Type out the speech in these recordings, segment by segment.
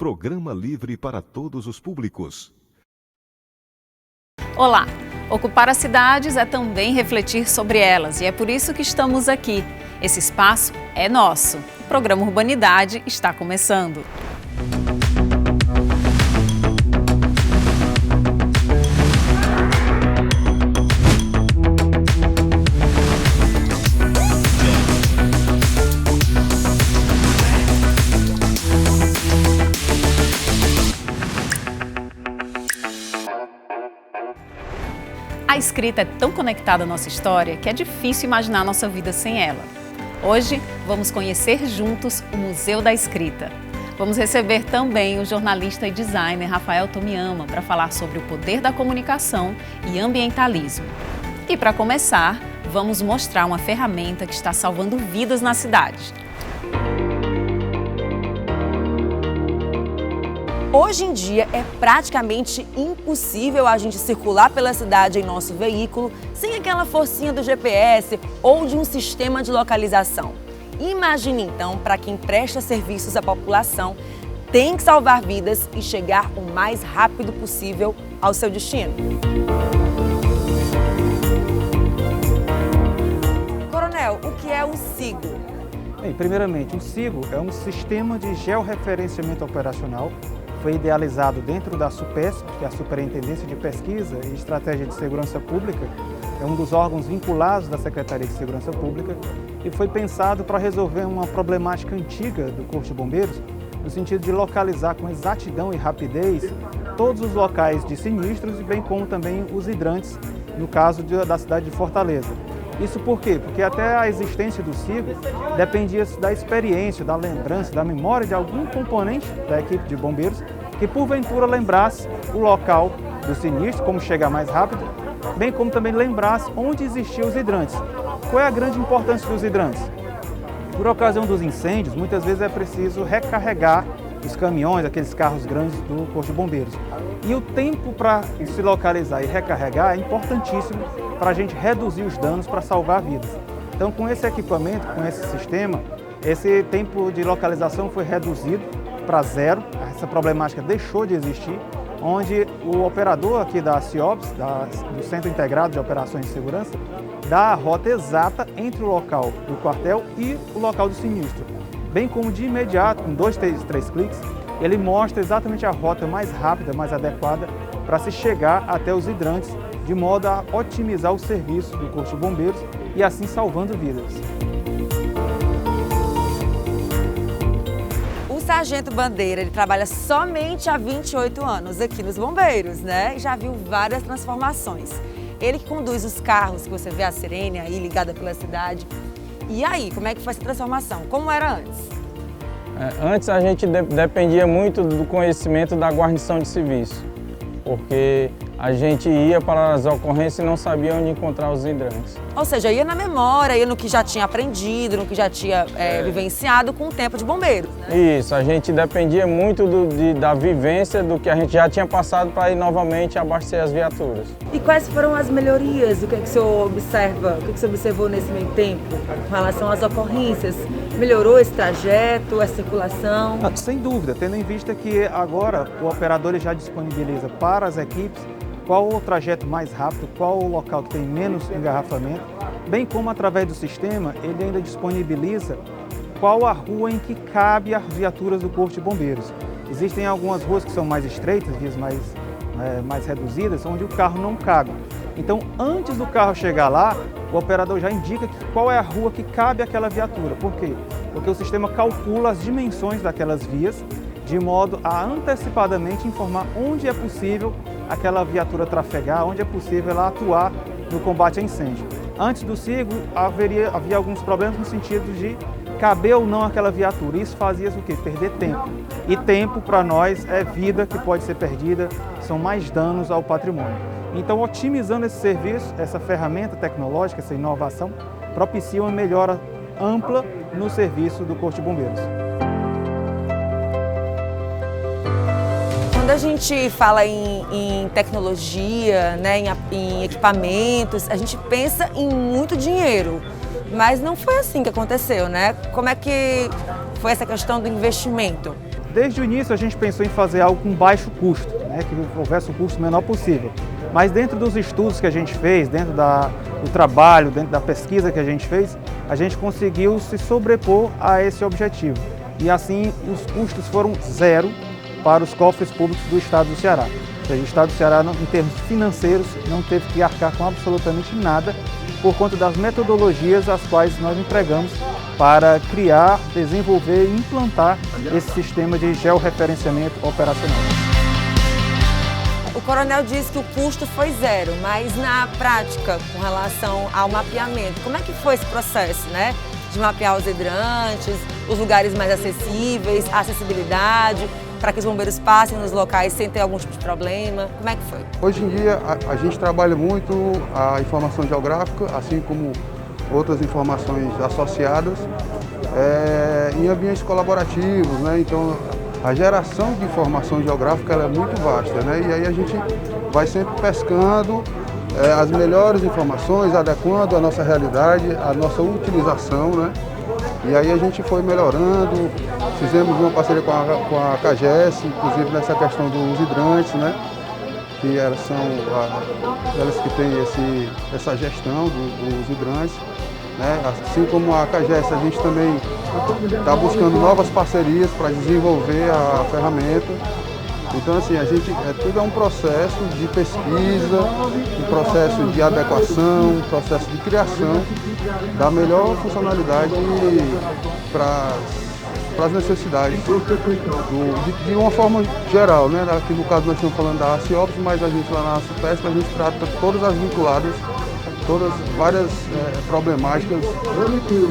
Programa livre para todos os públicos. Olá! Ocupar as cidades é também refletir sobre elas e é por isso que estamos aqui. Esse espaço é nosso. O programa Urbanidade está começando. A escrita é tão conectada à nossa história que é difícil imaginar nossa vida sem ela. Hoje, vamos conhecer juntos o Museu da Escrita. Vamos receber também o jornalista e designer Rafael Tomiyama para falar sobre o poder da comunicação e ambientalismo. E para começar, vamos mostrar uma ferramenta que está salvando vidas na cidade. Hoje em dia é praticamente impossível a gente circular pela cidade em nosso veículo sem aquela forcinha do GPS ou de um sistema de localização. Imagine então, para quem presta serviços à população, tem que salvar vidas e chegar o mais rápido possível ao seu destino. Coronel, o que é o SIGO? Bem, primeiramente, o SIGO é um sistema de georreferenciamento operacional. Foi idealizado dentro da SUPESP, que é a Superintendência de Pesquisa e Estratégia de Segurança Pública, é um dos órgãos vinculados da Secretaria de Segurança Pública e foi pensado para resolver uma problemática antiga do Corpo de Bombeiros, no sentido de localizar com exatidão e rapidez todos os locais de sinistros e bem como também os hidrantes, no caso da cidade de Fortaleza. Isso por quê? Porque até a existência do SIGO dependia da experiência, da lembrança, da memória de algum componente da equipe de bombeiros que porventura lembrasse o local do sinistro, como chegar mais rápido, bem como também lembrasse onde existiam os hidrantes. Qual é a grande importância dos hidrantes? Por ocasião dos incêndios, muitas vezes é preciso recarregar os caminhões, aqueles carros grandes do Corpo de Bombeiros. E o tempo para se localizar e recarregar é importantíssimo para a gente reduzir os danos para salvar vidas. Então, com esse equipamento, com esse sistema, esse tempo de localização foi reduzido para zero, essa problemática deixou de existir, onde o operador aqui da CIOPS, do Centro Integrado de Operações de Segurança, dá a rota exata entre o local do quartel e o local do sinistro. Bem como de imediato, com 2, 3 cliques, ele mostra exatamente a rota mais rápida, mais adequada para se chegar até os hidrantes, de modo a otimizar o serviço do Corpo de Bombeiros e assim salvando vidas. O Sargento Bandeira, ele trabalha somente há 28 anos aqui nos Bombeiros, né? E já viu várias transformações. Ele que conduz os carros, que você vê a sirene aí ligada pela cidade. E aí, como é que foi essa transformação? Como era antes? Antes a gente dependia muito do conhecimento da guarnição de serviço, porque a gente ia para as ocorrências e não sabia onde encontrar os hidrantes. Ou seja, ia na memória, ia no que já tinha aprendido, no que já tinha vivenciado com o tempo de bombeiros, né? Isso, a gente dependia muito da vivência do que a gente já tinha passado para ir novamente abastecer as viaturas. E quais foram as melhorias? O que é que o senhor observa? O que é que o senhor observou nesse meio tempo com relação às ocorrências? Melhorou esse trajeto, a circulação? Sem dúvida, tendo em vista que agora o operador já disponibiliza para as equipes qual o trajeto mais rápido, qual o local que tem menos engarrafamento, bem como através do sistema ele ainda disponibiliza qual a rua em que cabe as viaturas do Corpo de Bombeiros. Existem algumas ruas que são mais estreitas, vias mais reduzidas, onde o carro não cabe. Então, antes do carro chegar lá, o operador já indica qual é a rua que cabe àquela viatura. Por quê? Porque o sistema calcula as dimensões daquelas vias, de modo a antecipadamente informar onde é possível aquela viatura trafegar, onde é possível ela atuar no combate a incêndio. Antes do SIGO, havia alguns problemas no sentido de caber ou não aquela viatura. Isso fazia o quê? Perder tempo. E tempo, para nós, é vida que pode ser perdida, são mais danos ao patrimônio. Então, otimizando esse serviço, essa ferramenta tecnológica, essa inovação, propicia uma melhora ampla no serviço do Corpo de Bombeiros. Quando a gente fala em tecnologia, né, em equipamentos, a gente pensa em muito dinheiro, mas não foi assim que aconteceu, né? Como é que foi essa questão do investimento? Desde o início a gente pensou em fazer algo com baixo custo, né, que houvesse o custo menor possível. Mas dentro dos estudos que a gente fez, dentro do trabalho, dentro da pesquisa que a gente fez, a gente conseguiu se sobrepor a esse objetivo. E assim os custos foram zero para os cofres públicos do Estado do Ceará. Ou seja, o Estado do Ceará, em termos financeiros, não teve que arcar com absolutamente nada por conta das metodologias as quais nós empregamos para criar, desenvolver e implantar esse sistema de georreferenciamento operacional. O coronel disse que o custo foi zero, mas na prática, com relação ao mapeamento, como é que foi esse processo, né? De mapear os hidrantes, os lugares mais acessíveis, a acessibilidade, para que os bombeiros passem nos locais sem ter algum tipo de problema? Como é que foi? Hoje em dia, a gente trabalha muito a informação geográfica, assim como outras informações associadas, em ambientes colaborativos, né? Então, a geração de informação geográfica ela é muito vasta, né? E aí a gente vai sempre pescando as melhores informações, adequando a nossa realidade, a nossa utilização, né? E aí a gente foi melhorando, fizemos uma parceria com a CAGES, inclusive nessa questão dos hidrantes, né? Que elas são elas que têm essa gestão dos hidrantes, né? Assim como a CAGES, a gente também está buscando novas parcerias para desenvolver a ferramenta. Então, assim, tudo é um processo de pesquisa, um processo de adequação, um processo de criação da melhor funcionalidade para as necessidades de uma forma geral, né? Aqui no caso nós estamos falando da ACIOPS, mas a gente lá na SUPESP a gente trata todas as vinculadas, várias problemáticas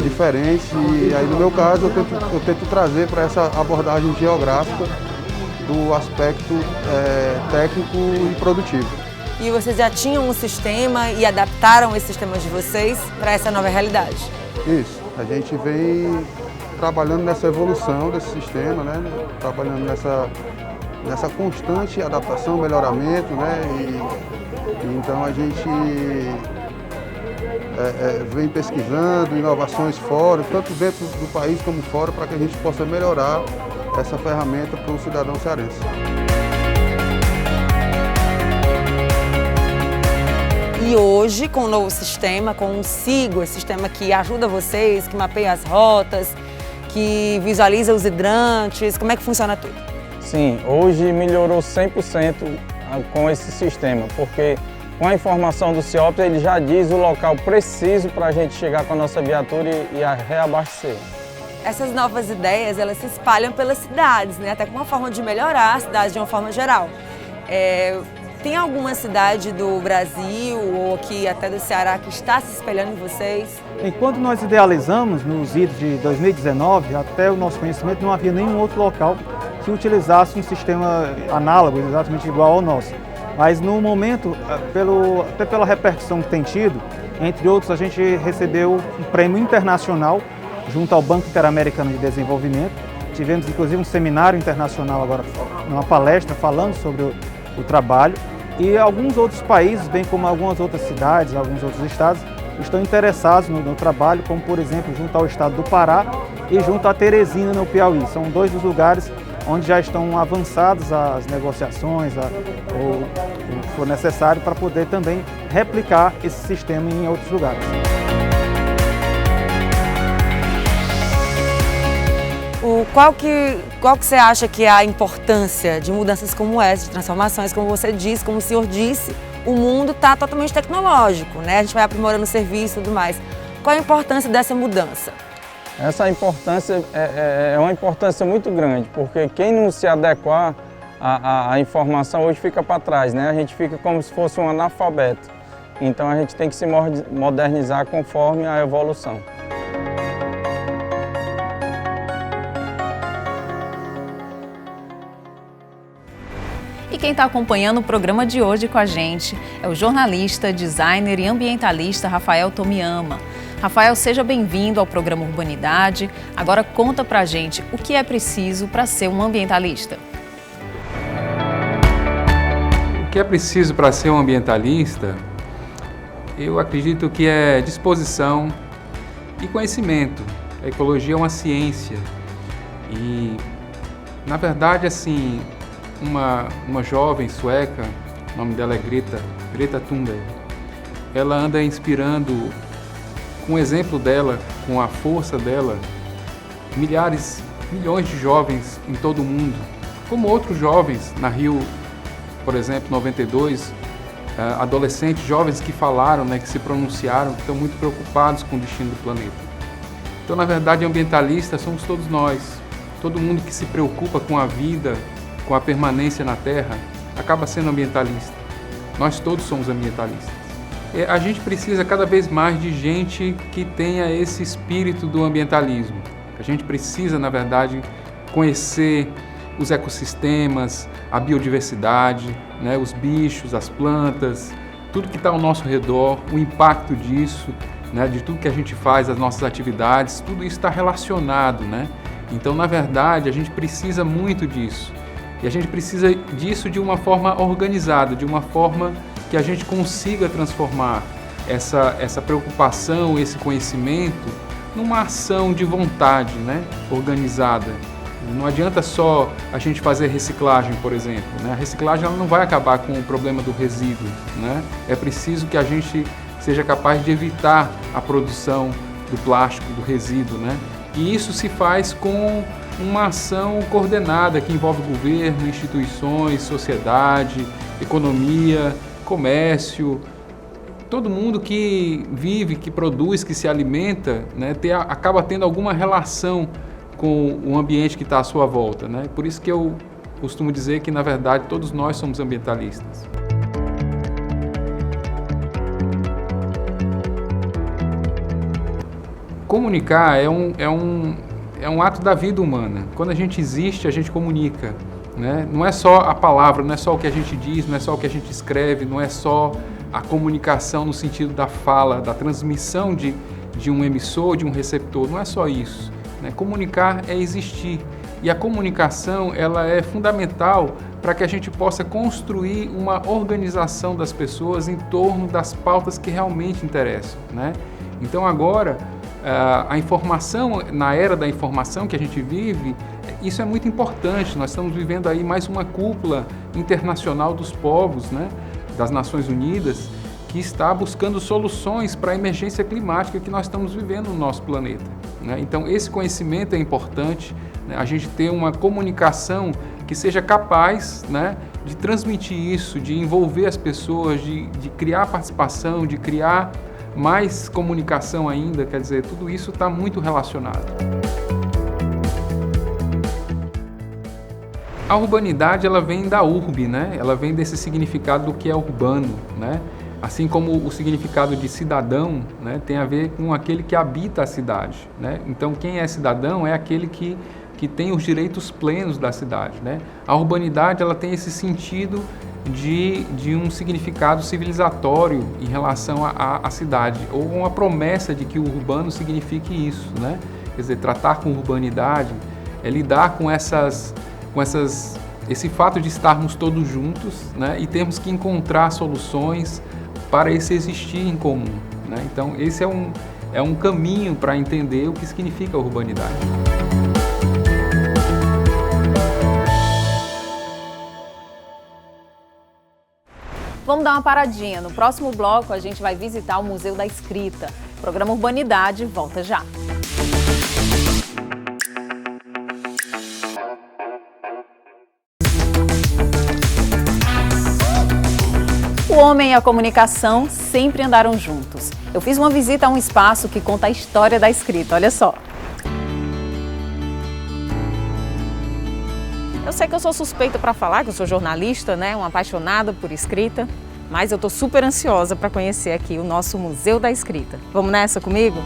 diferentes, e aí no meu caso eu tento trazer para essa abordagem geográfica do aspecto técnico e produtivo. E vocês já tinham um sistema e adaptaram esse sistema de vocês para essa nova realidade? Isso, a gente vem trabalhando nessa evolução desse sistema, né? Trabalhando nessa constante adaptação, melhoramento, né? E então a gente vem pesquisando inovações fora, tanto dentro do país como fora, para que a gente possa melhorar essa ferramenta para o cidadão cearense. E hoje, com o novo sistema, com o SIGO, esse sistema que ajuda vocês, que mapeia as rotas, que visualiza os hidrantes, como é que funciona tudo? Sim, hoje melhorou 100% com esse sistema, porque com a informação do CIOPS ele já diz o local preciso para a gente chegar com a nossa viatura e reabastecer. Essas novas ideias, elas se espalham pelas cidades, né? Até com uma forma de melhorar a cidade de uma forma geral. Tem alguma cidade do Brasil ou aqui até do Ceará que está se espelhando em vocês? Enquanto nós idealizamos nos idos de 2019, até o nosso conhecimento não havia nenhum outro local que utilizasse um sistema análogo, exatamente igual ao nosso. Mas no momento, até pela repercussão que tem tido, entre outros, a gente recebeu um prêmio internacional junto ao Banco Interamericano de Desenvolvimento. Tivemos inclusive um seminário internacional agora, uma palestra falando sobre o trabalho. E alguns outros países, bem como algumas outras cidades, alguns outros estados, estão interessados no trabalho, como por exemplo junto ao estado do Pará e junto a Teresina, no Piauí. São dois dos lugares onde já estão avançadas as negociações, o que for necessário para poder também replicar esse sistema em outros lugares. Qual que você acha que é a importância de mudanças como essa, de transformações, como você disse, como o senhor disse, o mundo está totalmente tecnológico, né? A gente vai aprimorando o serviço e tudo mais. Qual a importância dessa mudança? Essa importância é uma importância muito grande, porque quem não se adequar à informação hoje fica para trás, né? A gente fica como se fosse um analfabeto. Então a gente tem que se modernizar conforme a evolução. E quem está acompanhando o programa de hoje com a gente é o jornalista, designer e ambientalista Rafael Tomiyama. Rafael, seja bem-vindo ao programa Urbanidade. Agora conta pra gente o que é preciso para ser um ambientalista. O que é preciso para ser um ambientalista? Eu acredito que é disposição e conhecimento. A ecologia é uma ciência e Na verdade, assim, uma jovem sueca, o nome dela é Greta Thunberg, ela anda inspirando, com o exemplo dela, com a força dela, milhões de jovens em todo o mundo, como outros jovens na Rio, por exemplo, 92, adolescentes, jovens que falaram, né, que se pronunciaram, que estão muito preocupados com o destino do planeta. Então, na verdade, ambientalistas somos todos nós. Todo mundo que se preocupa com a vida, com a permanência na Terra, acaba sendo ambientalista. Nós todos somos ambientalistas. A gente precisa cada vez mais de gente que tenha esse espírito do ambientalismo. A gente precisa, na verdade, conhecer os ecossistemas, a biodiversidade, né, os bichos, as plantas, tudo que está ao nosso redor, o impacto disso, né, de tudo que a gente faz, as nossas atividades, tudo isso está relacionado, né? Então, na verdade, a gente precisa muito disso. E a gente precisa disso de uma forma organizada, de uma forma que a gente consiga transformar essa preocupação, esse conhecimento, numa ação de vontade, né, organizada. Não adianta só a gente fazer reciclagem, por exemplo, né? A reciclagem ela não vai acabar com o problema do resíduo, né? É preciso que a gente seja capaz de evitar a produção do plástico, do resíduo, né? E isso se faz com uma ação coordenada que envolve governo, instituições, sociedade, economia, comércio, todo mundo que vive, que produz, que se alimenta, né, acaba tendo alguma relação com o ambiente que está à sua volta, né? Por isso que eu costumo dizer que, na verdade, todos nós somos ambientalistas. Comunicar é um ato da vida humana. Quando a gente existe, a gente comunica, né? Não é só a palavra, não é só o que a gente diz, não é só o que a gente escreve, não é só a comunicação no sentido da fala, da transmissão de um emissor, de um receptor, não é só isso, né? Comunicar é existir. E a comunicação ela é fundamental para que a gente possa construir uma organização das pessoas em torno das pautas que realmente interessam, né? Então agora, a informação, na era da informação que a gente vive, isso é muito importante. Nós estamos vivendo aí mais uma cúpula internacional dos povos, né, das Nações Unidas, que está buscando soluções para a emergência climática que nós estamos vivendo no nosso planeta, né? Então esse conhecimento é importante, né, a gente ter uma comunicação que seja capaz, né, de transmitir isso, de envolver as pessoas, de criar participação, de criar mais comunicação ainda, quer dizer, tudo isso está muito relacionado. A urbanidade, ela vem da urbe, né? Ela vem desse significado do que é urbano, né? Assim como o significado de cidadão, né, tem a ver com aquele que habita a cidade, né? Então, quem é cidadão é aquele que tem os direitos plenos da cidade, né? A urbanidade, ela tem esse sentido de um significado civilizatório em relação à cidade, ou uma promessa de que o urbano signifique isso, né? Quer dizer, tratar com urbanidade é lidar com esse fato de estarmos todos juntos, né? E temos que encontrar soluções para esse existir em comum, né? Então, esse é um caminho para entender o que significa a urbanidade. Vamos dar uma paradinha. No próximo bloco, a gente vai visitar o Museu da Escrita. O programa Urbanidade volta já. O homem e a comunicação sempre andaram juntos. Eu fiz uma visita a um espaço que conta a história da escrita, olha só. Eu sei que eu sou suspeita para falar, que eu sou jornalista, né, uma apaixonada por escrita, mas eu estou super ansiosa para conhecer aqui o nosso Museu da Escrita. Vamos nessa comigo?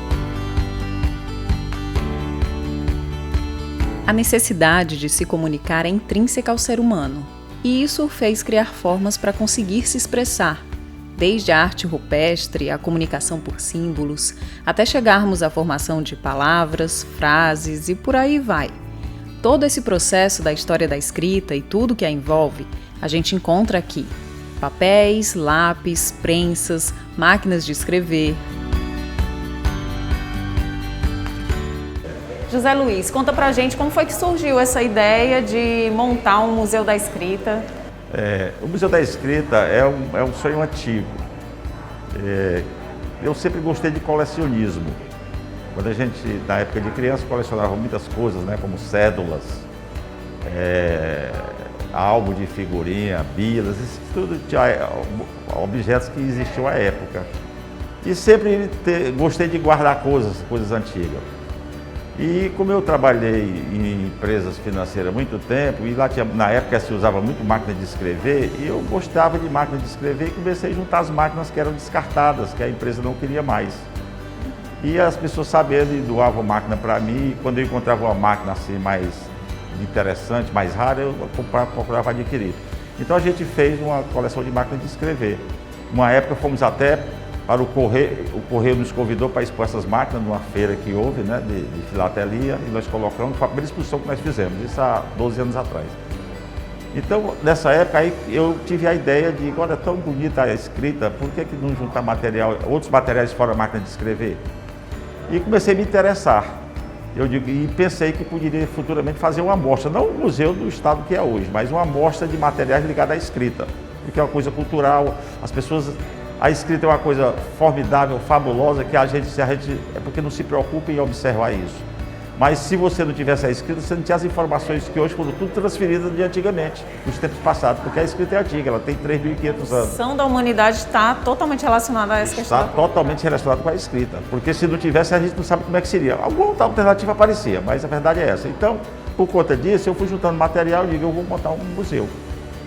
A necessidade de se comunicar é intrínseca ao ser humano, e isso o fez criar formas para conseguir se expressar, desde a arte rupestre, a comunicação por símbolos, até chegarmos à formação de palavras, frases e por aí vai. Todo esse processo da história da escrita e tudo que a envolve, a gente encontra aqui. Papéis, lápis, prensas, máquinas de escrever. José Luiz, conta pra gente como foi que surgiu essa ideia de montar um Museu da Escrita. O Museu da Escrita é um sonho antigo. Eu sempre gostei de colecionismo. Quando a gente, na época de criança, colecionava muitas coisas, né, como cédulas, álbum de figurinha, bilas, isso tudo tinha objetos que existiam à época. E sempre gostei de guardar coisas antigas. E como eu trabalhei em empresas financeiras há muito tempo, e lá na época se usava muito máquina de escrever, e eu gostava de máquina de escrever e comecei a juntar as máquinas que eram descartadas, que a empresa não queria mais. E as pessoas sabendo e doavam máquina para mim, e quando eu encontrava uma máquina assim mais interessante, mais rara, eu procurava adquirir. Então a gente fez uma coleção de máquinas de escrever. Uma época fomos até para o Correio nos convidou para expor essas máquinas numa feira que houve, né, de filatelia, e nós colocamos, foi a primeira exposição que nós fizemos, isso há 12 anos atrás. Então, nessa época, aí, eu tive a ideia de, olha, é tão bonita a escrita, por que não juntar outros materiais fora a máquina de escrever? E comecei a me interessar. E pensei que poderia futuramente fazer uma amostra, não um museu do estado que é hoje, mas uma amostra de materiais ligados à escrita, porque é uma coisa cultural, a escrita é uma coisa formidável, fabulosa, que é porque não se preocupa em observar isso. Mas se você não tivesse a escrita, você não tinha as informações que hoje foram tudo transferidas de antigamente, dos tempos passados, porque a escrita é antiga, ela tem 3.500 anos. A ação da humanidade está totalmente relacionada a essa questão. Está totalmente relacionada com a escrita, porque se não tivesse, a gente não sabe como é que seria. Alguma outra alternativa aparecia, mas a verdade é essa. Então, por conta disso, eu fui juntando material e digo, eu vou montar um museu.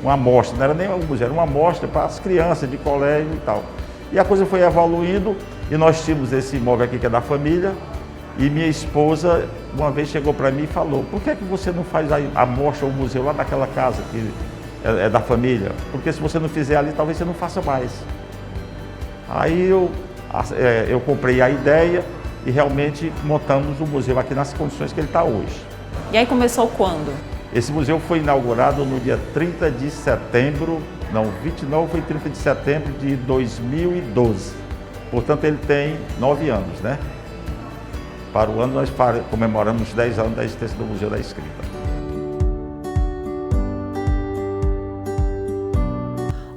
Uma amostra, não era nem um museu, era uma amostra para as crianças de colégio e tal. E a coisa foi evoluindo e nós tínhamos esse imóvel aqui que é da família e minha esposa uma vez chegou para mim e falou, por que você não faz a amostra ou o museu lá naquela casa que é da família? Porque se você não fizer ali, talvez você não faça mais. Aí eu comprei a ideia e realmente montamos o museu aqui nas condições que ele está hoje. E aí começou quando? Esse museu foi inaugurado no dia 30 de setembro, não, 29 foi 30 de setembro de 2012. Portanto, ele tem 9 anos, né? Para o ano nós comemoramos 10 anos da existência do Museu da Escrita.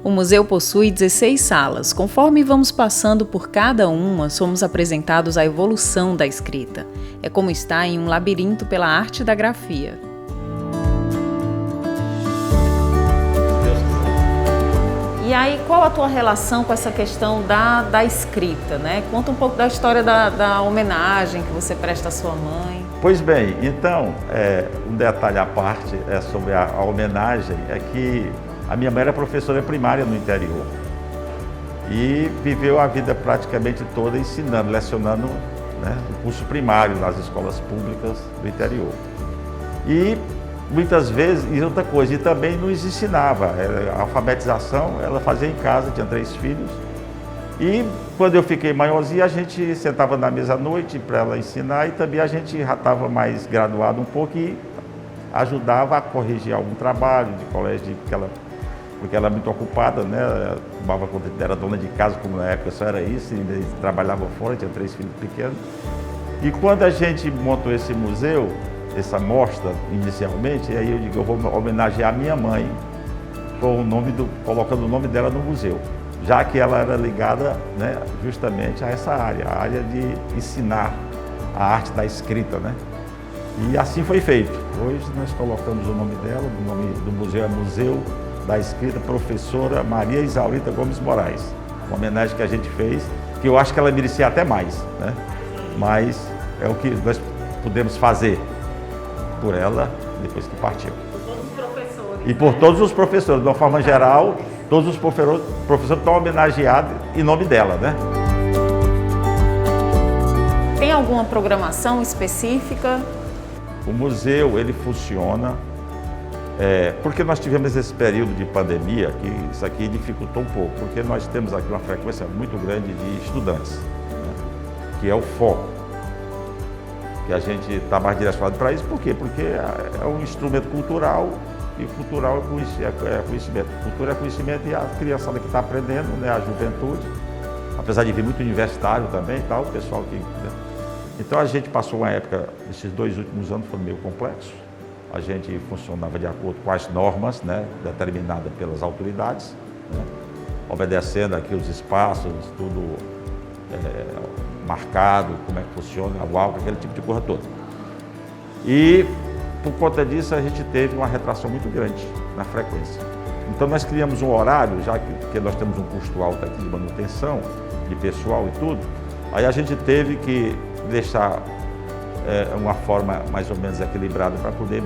O museu possui 16 salas. Conforme vamos passando por cada uma, somos apresentados à evolução da escrita. É como estar em um labirinto pela arte da grafia. E aí, qual a tua relação com essa questão da escrita, né? Conta um pouco da história da homenagem que você presta à sua mãe. Pois bem, então, um detalhe à parte sobre a homenagem é que a minha mãe era professora primária no interior e viveu a vida praticamente toda ensinando, lecionando, né, o curso primário nas escolas públicas do interior. E muitas vezes, e outra coisa, e também nos ensinava, a alfabetização ela fazia em casa, tinha 3 filhos. E quando eu fiquei maiorzinho, a gente sentava na mesa à noite para ela ensinar e também a gente já estava mais graduado um pouco e ajudava a corrigir algum trabalho de colégio, porque ela era muito ocupada, né? Era dona de casa, como na época só era isso, e trabalhava fora, tinha 3 filhos pequenos. E quando a gente montou esse museu, essa mostra inicialmente, aí eu digo, eu vou homenagear a minha mãe colocando o nome dela no museu, já que ela era ligada, né, justamente a essa área, a área de ensinar a arte da escrita, né? E assim foi feito. Hoje nós colocamos o nome dela, o nome do museu é Museu da Escrita Professora Maria Isaurita Gomes Moraes. Uma homenagem que a gente fez, que eu acho que ela merecia até mais, né? Mas é o que nós pudemos fazer por ela depois que partiu. Por todos os professores. E por todos os professores, de uma forma geral, todos os professores estão homenageados em nome dela, né? Tem alguma programação específica? O museu, ele funciona, porque nós tivemos esse período de pandemia, que isso aqui dificultou um pouco, porque nós temos aqui uma frequência muito grande de estudantes, né, que é o foco, que a gente está mais direcionado para isso. Por quê? Porque é um instrumento cultural, e cultural é conhecimento. Cultura é conhecimento e a criançada que está aprendendo, né, a juventude, apesar de vir muito universitário também e tal, o pessoal que... Né? Então a gente passou uma época, esses 2 últimos anos foram meio complexos. A gente funcionava de acordo com as normas, né, determinadas pelas autoridades, né, obedecendo aqui os espaços, tudo marcado, como é que funciona, o álcool, aquele tipo de coisa toda. E por conta disso a gente teve uma retração muito grande na frequência. Então nós criamos um horário, já que nós temos um custo alto aqui de manutenção, de pessoal e tudo, aí a gente teve que deixar uma forma mais ou menos equilibrada para poder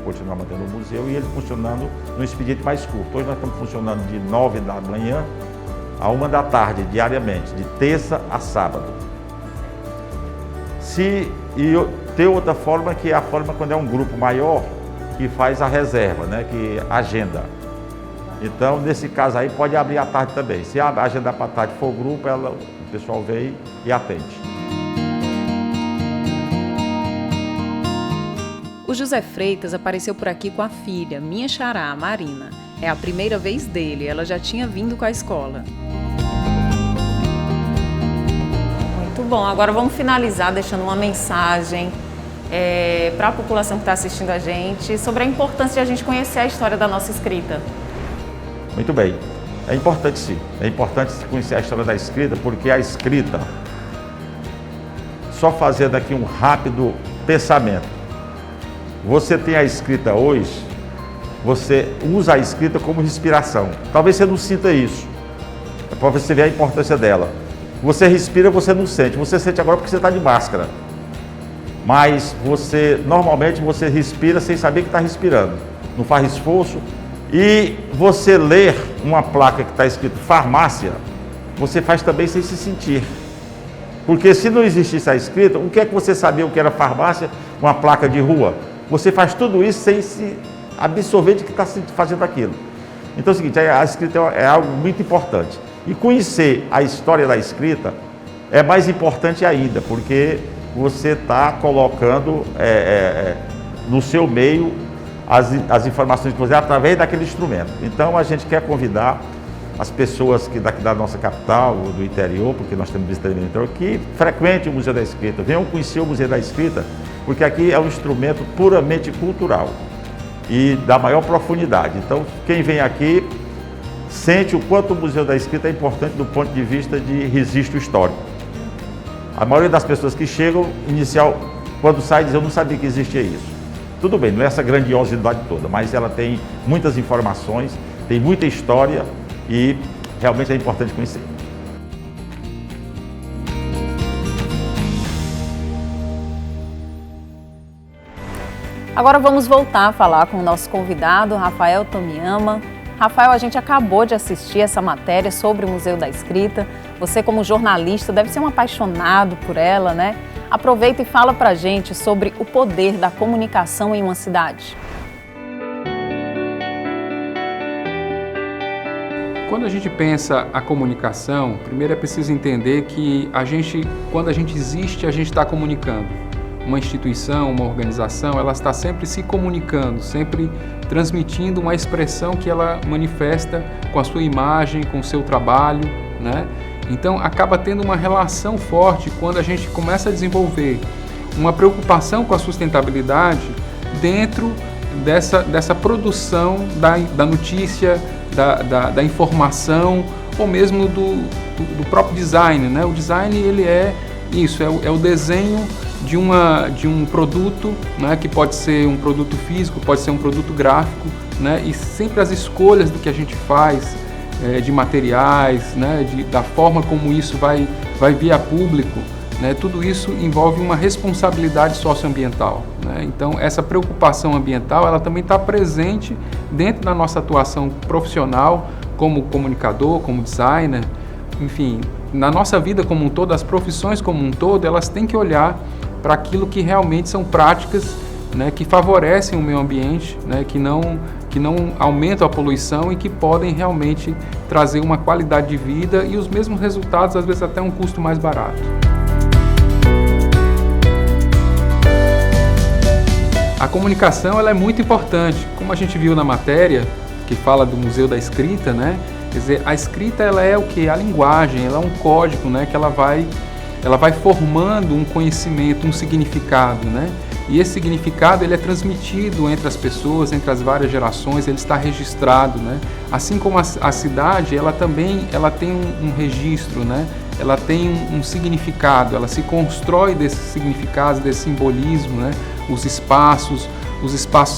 continuar mantendo o museu e ele funcionando no expediente mais curto. Hoje nós estamos funcionando de 9 da manhã a 1 da tarde, diariamente, de terça a sábado. Tem outra forma, que é a forma quando é um grupo maior, que faz a reserva, né, que agenda. Então, nesse caso aí, pode abrir à tarde também. Se a agenda para a tarde for grupo, o pessoal vem e atende. O José Freitas apareceu por aqui com a filha, minha xará, a Marina. É a primeira vez dele, ela já tinha vindo com a escola. Muito bom, agora vamos finalizar deixando uma mensagem para a população que está assistindo a gente sobre a importância de a gente conhecer a história da nossa escrita. Muito bem, é importante sim, é importante conhecer a história da escrita, porque a escrita, só fazendo aqui um rápido pensamento, você tem a escrita hoje, você usa a escrita como respiração, talvez você não sinta isso, é para você ver a importância dela. Você respira, você não sente, você sente agora porque você está de máscara, mas normalmente você respira sem saber que está respirando, não faz esforço. E você ler uma placa que está escrito farmácia, você faz também sem se sentir. Porque se não existisse a escrita, o que é que você sabia o que era farmácia, uma placa de rua? Você faz tudo isso sem se absorver de que está fazendo aquilo. Então é o seguinte, a escrita é algo muito importante. E conhecer a história da escrita é mais importante ainda, porque você está colocando no seu meio as informações que você através daquele instrumento. Então a gente quer convidar as pessoas que daqui da nossa capital, ou do interior, porque nós temos visita no interior, que frequentem o Museu da Escrita, venham conhecer o Museu da Escrita, porque aqui é um instrumento puramente cultural e da maior profundidade. Então quem vem aqui sente o quanto o Museu da Escrita é importante do ponto de vista de registro histórico. A maioria das pessoas que chegam, quando sai, diz: eu não sabia que existia isso. Tudo bem, não é essa grandiosidade toda, mas ela tem muitas informações, tem muita história e realmente é importante conhecer. Agora vamos voltar a falar com o nosso convidado, Rafael Tomiyama. Rafael, a gente acabou de assistir essa matéria sobre o Museu da Escrita. Você, como jornalista, deve ser um apaixonado por ela, né? Aproveita e fala pra gente sobre o poder da comunicação em uma cidade. Quando a gente pensa a comunicação, primeiro é preciso entender que quando a gente existe, a gente está comunicando. Uma instituição, uma organização, ela está sempre se comunicando, sempre transmitindo uma expressão que ela manifesta com a sua imagem, com o seu trabalho, né? Então acaba tendo uma relação forte quando a gente começa a desenvolver uma preocupação com a sustentabilidade dentro dessa produção da notícia, da informação, ou mesmo do próprio design, né? O design, ele é isso, é o desenho de um produto, né? Que pode ser um produto físico, pode ser um produto gráfico, né? E sempre as escolhas do que a gente faz, de materiais, né? Da forma como isso vai vir a público, né? Tudo isso envolve uma responsabilidade socioambiental, né? Então essa preocupação ambiental, ela também está presente dentro da nossa atuação profissional, como comunicador, como designer, enfim, na nossa vida como um todo, as profissões como um todo, elas têm que olhar para aquilo que realmente são práticas, né, que favorecem o meio ambiente, né, que não aumentam a poluição e que podem realmente trazer uma qualidade de vida e os mesmos resultados, às vezes até um custo mais barato. A comunicação, ela é muito importante, como a gente viu na matéria que fala do Museu da Escrita, né? Quer dizer, a escrita, ela é o quê? A linguagem, ela é um código, né, que ela vai ela vai formando um conhecimento, um significado, né? E esse significado ele é transmitido entre as pessoas, entre as várias gerações, ele está registrado, né? Assim como a cidade, ela também tem um registro, né? Ela tem um significado, ela se constrói desses significados, desse simbolismo, né? Os espaços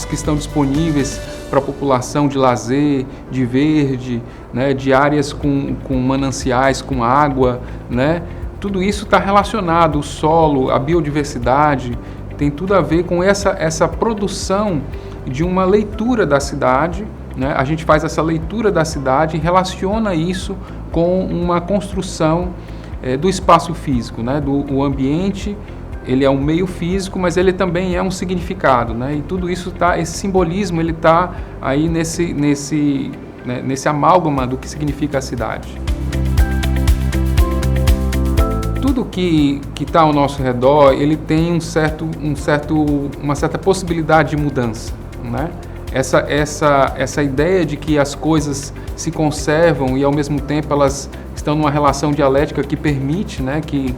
que estão disponíveis para a população de lazer, de verde, né? De áreas com mananciais, com água, né? Tudo isso está relacionado, o solo, a biodiversidade, tem tudo a ver com essa produção de uma leitura da cidade, né? A gente faz essa leitura da cidade e relaciona isso com uma construção do espaço físico, né? O ambiente, ele é um meio físico, mas ele também é um significado, né? E tudo isso esse simbolismo, ele está aí nesse amálgama do que significa a cidade. Tudo que está ao nosso redor, ele tem uma certa possibilidade de mudança, né? Essa ideia de que as coisas se conservam e ao mesmo tempo elas estão numa relação dialética que permite, né, que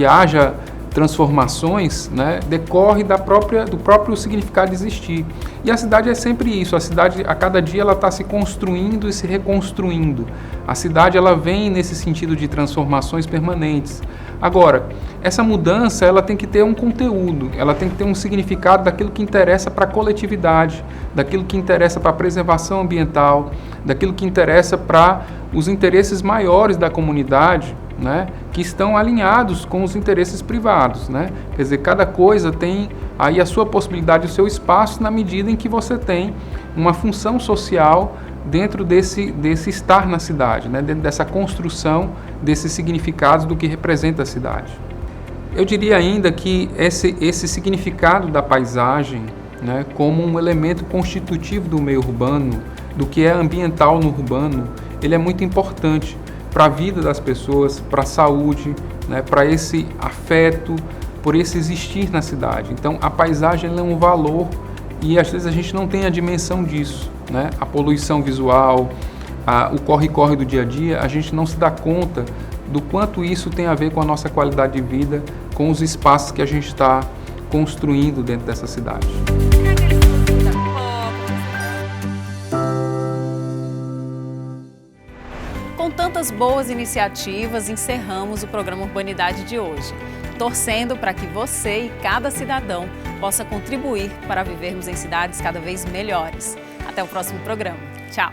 haja transformações, né, decorre do próprio significado de existir. E a cidade é sempre isso, a cidade a cada dia ela está se construindo e se reconstruindo. A cidade ela vem nesse sentido de transformações permanentes. Agora, essa mudança ela tem que ter um conteúdo, ela tem que ter um significado daquilo que interessa para a coletividade, daquilo que interessa para a preservação ambiental, daquilo que interessa para os interesses maiores da comunidade, né, que estão alinhados com os interesses privados, né? Quer dizer, cada coisa tem aí a sua possibilidade, o seu espaço, na medida em que você tem uma função social dentro desse estar na cidade, né? Dentro dessa construção desses significados do que representa a cidade. Eu diria ainda que esse significado da paisagem, né, como um elemento constitutivo do meio urbano, do que é ambiental no urbano, ele é muito importante para a vida das pessoas, para a saúde, né, para esse afeto, por esse existir na cidade. Então, a paisagem é um valor e às vezes a gente não tem a dimensão disso, né? A poluição visual, o corre-corre do dia a dia, a gente não se dá conta do quanto isso tem a ver com a nossa qualidade de vida, com os espaços que a gente está construindo dentro dessa cidade. Com tantas boas iniciativas, encerramos o programa Urbanidade de hoje, torcendo para que você e cada cidadão possa contribuir para vivermos em cidades cada vez melhores. Até o próximo programa. Tchau!